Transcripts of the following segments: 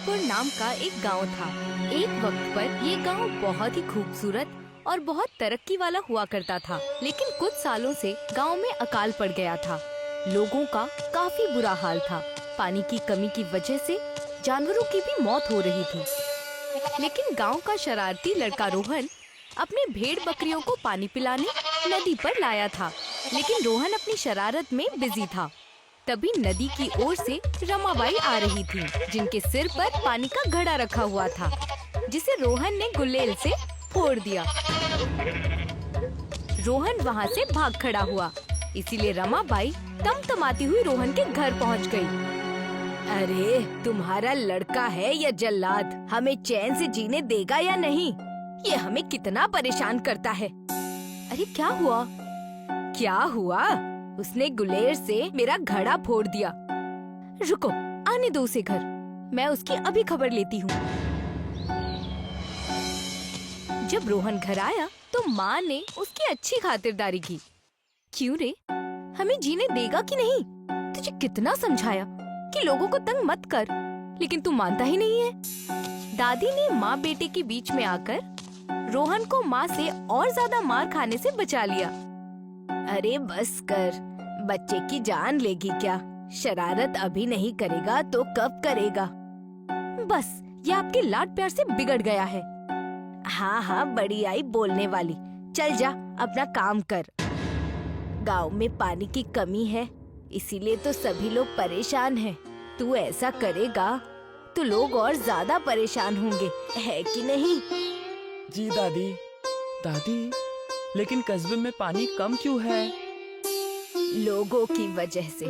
भरतपुर नाम का एक गांव था। एक वक्त पर ये गांव बहुत ही खूबसूरत और बहुत तरक्की वाला हुआ करता था, लेकिन कुछ सालों से गांव में अकाल पड़ गया था। लोगों का काफी बुरा हाल था। पानी की कमी की वजह से जानवरों की भी मौत हो रही थी। लेकिन गांव का शरारती लड़का रोहन अपने भेड़ बकरियों को पानी पिलाने नदी पर लाया था, लेकिन रोहन अपनी शरारत में बिजी था। तभी नदी की ओर से रमाबाई आ रही थी, जिनके सिर पर पानी का घड़ा रखा हुआ था, जिसे रोहन ने गुलेल से फोड़ दिया। रोहन वहाँ से भाग खड़ा हुआ, इसीलिए रमाबाई तमतमाती हुई रोहन के घर पहुँच गई। अरे तुम्हारा लड़का है या जल्लाद, हमें चैन से जीने देगा या नहीं? ये हमें कितना परेशान करता है। अरे क्या हुआ? क्या हुआ? उसने गुलेर से मेरा घड़ा फोड़ दिया। रुको, आने दो उसे घर, मैं उसकी अभी खबर लेती हूँ। जब रोहन घर आया तो माँ ने उसकी अच्छी खातिरदारी की। क्यों रे, हमें जीने देगा कि नहीं? तुझे कितना समझाया कि लोगों को तंग मत कर, लेकिन तू मानता ही नहीं है। दादी ने माँ बेटे के बीच में आकर रोहन को माँ से और ज्यादा मार खाने से बचा लिया। अरे बस कर, बच्चे की जान लेगी क्या? शरारत अभी नहीं करेगा तो कब करेगा? बस ये आपके लाड प्यार से बिगड़ गया है। हाँ हाँ, बड़ी आई बोलने वाली। चल जा, अपना काम कर। गांव में पानी की कमी है, इसीलिए तो सभी लोग परेशान हैं। तू ऐसा करेगा तो लोग और ज्यादा परेशान होंगे, है कि नहीं? जी दादी। दादी, लेकिन कस्बे में पानी कम क्यों है? लोगों की वजह से।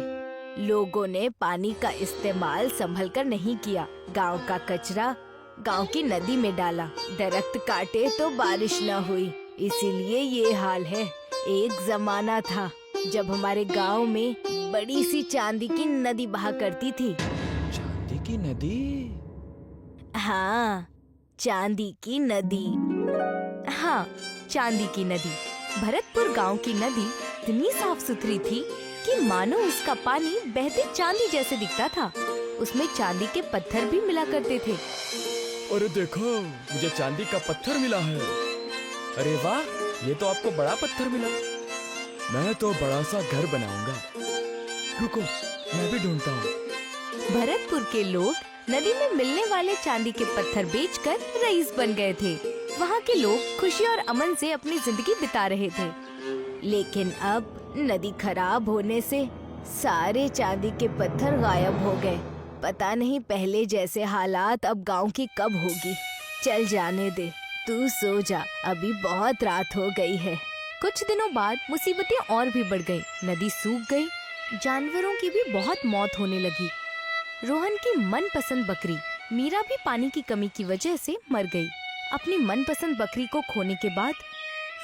लोगों ने पानी का इस्तेमाल संभल कर नहीं किया। गांव का कचरा गांव की नदी में डाला, दरख्त काटे तो बारिश न हुई, इसीलिए ये हाल है। एक जमाना था जब हमारे गांव में बड़ी सी चांदी की नदी बहा करती थी। चांदी की नदी? हाँ, चांदी की नदी। हाँ, चांदी की नदी। भरतपुर गांव की नदी इतनी साफ सुथरी थी कि मानो उसका पानी बहते चांदी जैसे दिखता था। उसमें चांदी के पत्थर भी मिला करते थे। अरे देखो, मुझे चांदी का पत्थर मिला है। अरे वाह, ये तो आपको बड़ा पत्थर मिला। मैं तो बड़ा सा घर बनाऊंगा। रुको, मैं भी ढूंढता हूँ। भरतपुर के लोग नदी में मिलने वाले चांदी के पत्थर बेचकर रईस बन गए थे। वहाँ के लोग खुशी और अमन से अपनी जिंदगी बिता रहे थे। लेकिन अब नदी खराब होने से सारे चांदी के पत्थर गायब हो गए। पता नहीं पहले जैसे हालात अब गांव की कब होगी। चल जाने दे, तू सो जा, अभी बहुत रात हो गई है। कुछ दिनों बाद मुसीबतें और भी बढ़ गई। नदी सूख गई, जानवरों की भी बहुत मौत होने लगी। रोहन की मनपसंद बकरी मीरा भी पानी की कमी की वजह से मर गई। अपनी मनपसंद बकरी को खोने के बाद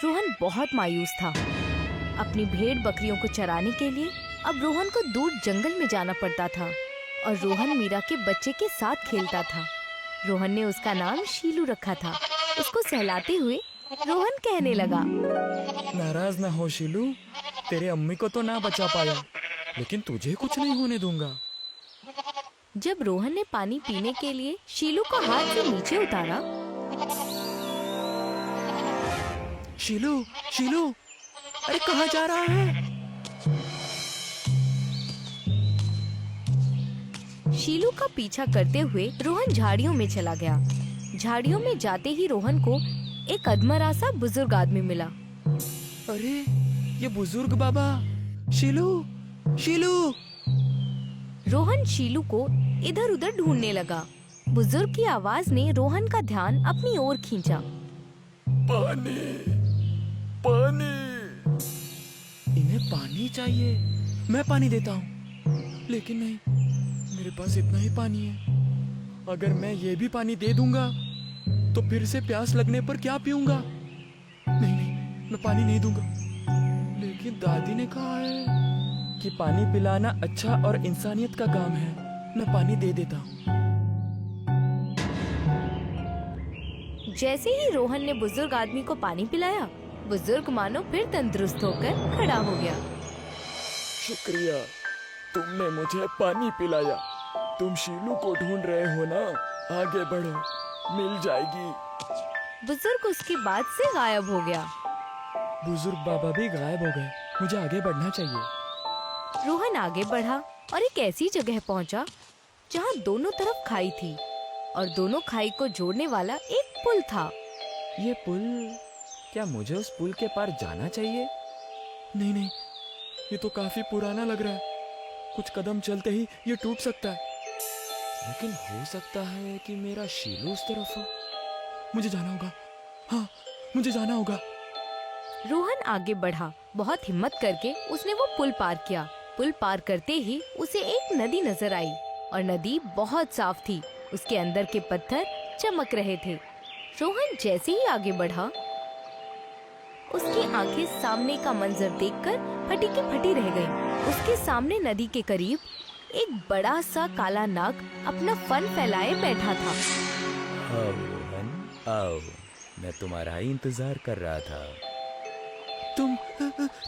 रोहन बहुत मायूस था। अपनी भेड़ बकरियों को चराने के लिए अब रोहन को दूर जंगल में जाना पड़ता था और रोहन मीरा के बच्चे के साथ खेलता था। रोहन ने उसका नाम शीलू रखा था। उसको सहलाते हुए रोहन कहने लगा, नाराज ना हो शीलू, तेरे अम्मी को तो ना बचा पाया, लेकिन तुझे कुछ नहीं होने दूंगा। जब रोहन ने पानी पीने के लिए शीलू को हाथ से नीचे उतारा, शीलू, शीलू, अरे कहाँ जा रहा है? शीलू का पीछा करते हुए रोहन झाड़ियों में चला गया। झाड़ियों में जाते ही रोहन को एक अधमरा सा बुजुर्ग आदमी मिला। अरे ये बुजुर्ग बाबा, शीलू, शीलू। रोहन शीलू को इधर उधर ढूंढने लगा। बुजुर्ग की आवाज ने रोहन का ध्यान अपनी ओर खींचा। पानी, पानी। इन्हें पानी चाहिए, मैं पानी देता हूँ, लेकिन नहीं, मेरे पास इतना ही पानी है। अगर मैं ये भी पानी दे दूंगा तो फिर से प्यास लगने पर क्या पीऊंगा? नहीं नहीं, मैं पानी नहीं दूंगा। लेकिन दादी ने कहा है कि पानी पिलाना अच्छा और इंसानियत का काम है। मैं पानी दे देता हूँ। जैसे ही रोहन ने बुजुर्ग आदमी को पानी पिलाया, बुजुर्ग मानो फिर तंदुरुस्त होकर खड़ा हो गया। शुक्रिया, तुमने मुझे पानी पिलाया। तुम शीलू को ढूंढ रहे हो ना? आगे बढ़ो, मिल जाएगी। बुजुर्ग उसकी बात से गायब हो गया। बुजुर्ग बाबा भी गायब हो गए। मुझे आगे बढ़ना चाहिए। रोहन आगे बढ़ा और एक ऐसी जगह पहुंचा जहां दोनों तरफ खाई थी और दोनों खाई को जोड़ने वाला एक पुल था। ये पुल, क्या मुझे उस पुल के पार जाना चाहिए? नहीं नहीं, ये तो काफी पुराना लग रहा है। कुछ कदम चलते ही ये टूट सकता है। लेकिन हो सकता है कि मेरा शीलू उस तरफ हो। मुझे जाना होगा। हाँ, मुझे जाना होगा। रोहन आगे बढ़ा। बहुत हिम्मत करके उसने वो पुल पार किया। पुल पार करते ही उसे एक नदी नजर आई और नदी बहुत साफ थी। उसके अंदर के पत्थर चमक रहे थे। रोहन जैसे ही आगे बढ़ा, उसकी आंखें सामने का मंजर देखकर फटी की फटी रह गईं। उसके सामने नदी के करीब एक बड़ा सा काला नाग अपना फन फैलाए बैठा था। आओ रोहन, आओ, मैं तुम्हारा ही इंतजार कर रहा था।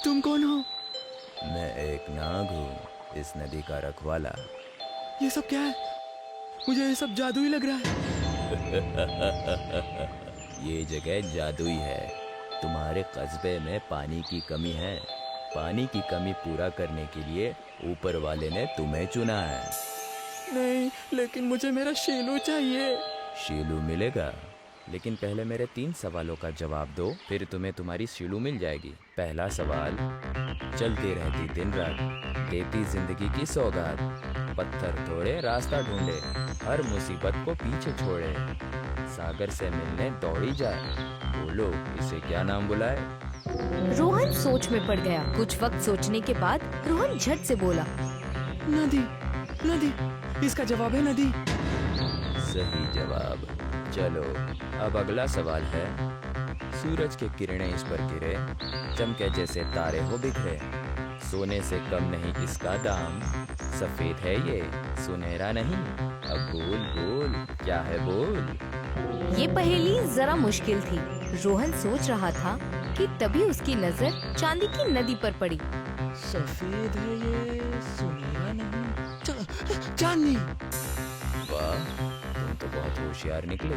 तुम कौन हो? मैं एक नाग हूँ, इस नदी का रखवाला। ये सब क्या है? मुझे ये सब जादू ही लग रहा है। ये जगह जादुई है। तुम्हारे कस्बे में पानी की कमी है। पानी की कमी पूरा करने के लिए ऊपर वाले ने तुम्हें चुना है। नहीं, लेकिन मुझे मेरा शीलू चाहिए। शीलू मिलेगा, लेकिन पहले मेरे 3 सवालों का जवाब दो, फिर तुम्हें तुम्हारी शीलू मिल जाएगी। पहला सवाल, चलती रहती दिन रात, देती जिंदगी की सौगात, पत्थर तोड़े रास्ता ढूंढे, हर मुसीबत को पीछे छोड़े, सागर से मिलने दौड़ी जाए, बोलो इसे क्या नाम बुलाए? रोहन सोच में पड़ गया। कुछ वक्त सोचने के बाद रोहन झट से बोला, नदी, नदी, इसका जवाब है नदी। सही जवाब। चलो, अब अगला सवाल है। सूरज की किरणें इस पर गिरे, चमके जैसे तारे हो बिखरे, सोने से कम नहीं इसका दाम, सफेद है ये सुनहरा नहीं, अब बोल बोल क्या है बोल। ये पहेली जरा मुश्किल थी। रोहन सोच रहा था कि तभी उसकी नजर चांदी की नदी पर पड़ी। सफेद है ये, सुनहरा नहीं, चांदनी। वाह, तुम तो बहुत होशियार निकले।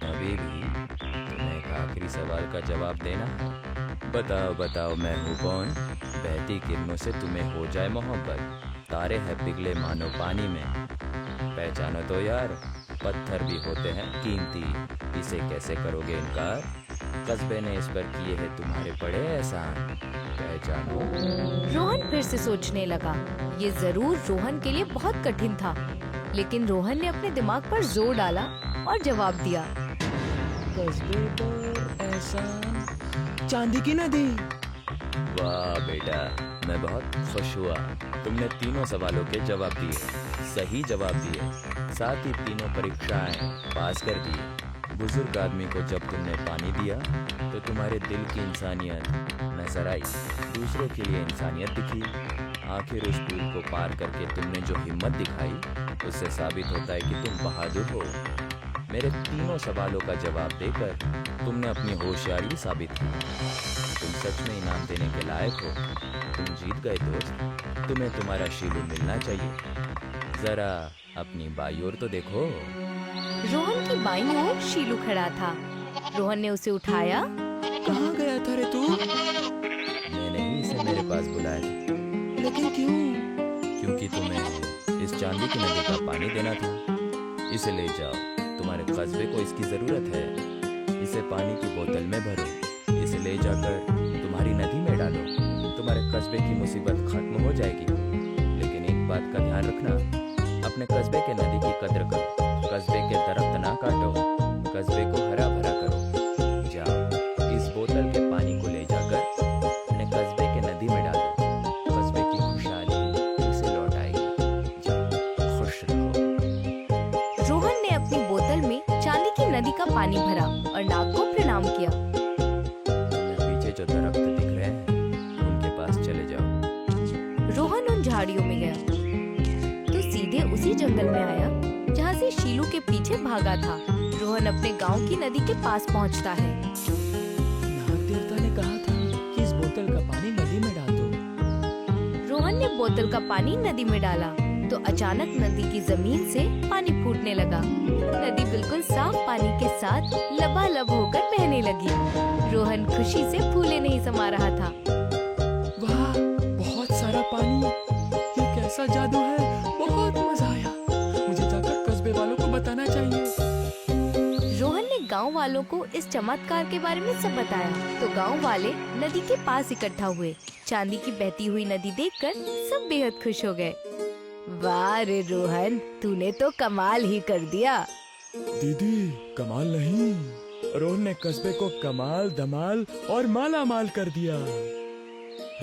अभी भी तुम्हें एक आखिरी सवाल का जवाब देना है। बताओ बताओ, मैं हूँ कौन? बहती किरणों से तुम्हें हो जाए मोहब्बत, तारे हैं पिघले मानो पानी में, पहचानो तो यार, पत्थर भी होते हैं कीमती, इसे कैसे करोगे इनकार? कस्बे ने इस पर किए हैं तुम्हारे बड़े एहसान, पहचानो। रोहन फिर से सोचने लगा। ये जरूर रोहन के लिए बहुत कठिन था, लेकिन रोहन ने अपने दिमाग पर जोर डाला और जवाब दिया, कस्बे पर एहसान, चांदी की नदी। वाह बेटा, मैं बहुत खुश हुआ। तुमने तीनों सवालों के जवाब दिए, सही जवाब दिए, साथ ही तीनों परीक्षाएं पास कर दी। बुजुर्ग आदमी को जब तुमने पानी दिया तो तुम्हारे दिल की इंसानियत नजर आई, दूसरों के लिए इंसानियत दिखी। आखिर उस पुल को पार करके तुमने जो हिम्मत दिखाई, उससे साबित होता है कि तुम बहादुर हो। मेरे तीनों सवालों का जवाब देकर तुमने अपनी होशियारी साबित की। तुम सच में इनाम देने के लायक हो। तुम जीत गए दोस्त। तुम्हें तुम्हारा शीलू मिलना चाहिए। जरा अपनी बाई ओर तो देखो। रोहन की बाईं ओर शीलू खड़ा था। रोहन ने उसे उठाया। कहाँ गया था रे तू? मैंने ही इसे मेरे पास बुलाया, लेकिन क्यों? क्योंकि तुम्हें इस चांदी की नदी का पानी देना था। इसे ले जाओ, तुम्हारे कस्बे को इसकी जरूरत है। इसे पानी की बोतल में भरो, इसे ले जाकर तुम्हारी नदी में डालो, तुम्हारे कस्बे की मुसीबत खत्म हो जाएगी। लेकिन एक बात का ध्यान रखना, अपने कस्बे के नदी की कद्र करो, कस्बे के दरख्त ना काटो, कस्बे को हरा भरा करो। जाओ, इस बोतल के पानी को ले जाकर अपने कस्बे के नदी में डालो, कस्बे की खुशहाली फिर से लौट आएगी। जाओ, खुश रहो। रोहन ने अपनी बोतल में चांदी की नदी का पानी भरा और नाग को प्रणाम किया। तुम्हें पीछे जो दरख्त दिख रहे हैं, उनके पास चले जाओ। रोहन उन झाड़ियों में गया तो सीधे उसी जंगल में आया जहाँ से शीलू के पीछे भागा था। रोहन अपने गांव की नदी के पास पहुँचता है। नाग देवता ने कहा था कि इस बोतल का पानी नदी में डाल दो। रोहन ने बोतल का पानी नदी में डाला तो अचानक नदी की जमीन से पानी फूटने लगा। नदी बिल्कुल साफ पानी के साथ लबालब होकर बहने लगी। रोहन खुशी से फूले नहीं समा रहा था। वाह, बहुत सारा पानी, ये कैसा जादू है, बहुत मजा आया। मुझे जाकर कस्बे वालों को बताना चाहिए। रोहन ने गांव वालों को इस चमत्कार के बारे में सब बताया तो गांव वाले नदी के पास इकट्ठा हुए। चांदी की बहती हुई नदी देखकर सब बेहद खुश हो गए। वाह रे रोहन, तूने तो कमाल ही कर दिया। दीदी, कमाल नहीं, रोहन ने कस्बे को कमाल, धमाल और माला माल कर दिया।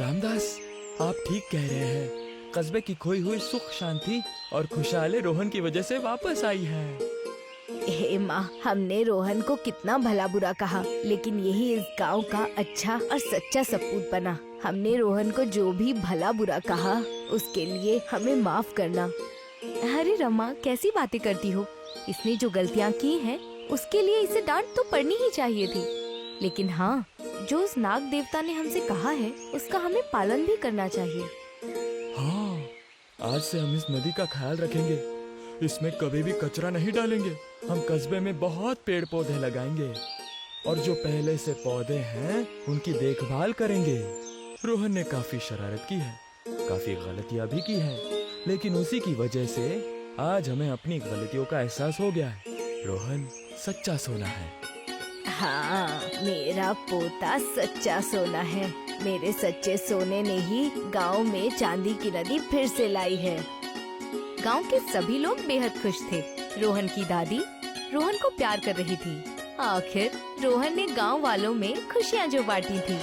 रामदास, आप ठीक कह रहे हैं। कस्बे की खोई हुई सुख, शांति और खुशहाली रोहन की वजह से वापस आई है। हे माँ, हमने रोहन को कितना भला बुरा कहा, लेकिन यही इस गांव का अच्छा और सच्चा सपूत बना। हमने रोहन को जो भी भला बुरा कहा, उसके लिए हमें माफ करना। अरे रमा, कैसी बातें करती हो? इसने जो गलतियाँ की हैं, उसके लिए इसे डांट तो पड़नी ही चाहिए थी। लेकिन हाँ, जो उस नाग देवता ने हमसे कहा है, उसका हमें पालन भी करना चाहिए। हाँ, आज से हम इस नदी का ख्याल रखेंगे। इसमें कभी भी कचरा नहीं डालेंगे। हम कस्बे में बहुत पेड़ पौधे लगाएंगे और जो पहले से पौधे हैं उनकी देखभाल करेंगे। रोहन ने काफी शरारत की है, काफी गलतियां भी की है, लेकिन उसी की वजह से आज हमें अपनी गलतियों का एहसास हो गया है। रोहन सच्चा सोना है। हाँ, मेरा पोता सच्चा सोना है। मेरे सच्चे सोने ने ही गांव में चांदी की नदी फिर से लाई है। गांव के सभी लोग बेहद खुश थे। रोहन की दादी रोहन को प्यार कर रही थी। आखिर रोहन ने गांव वालों में खुशियां जो बांटी थी।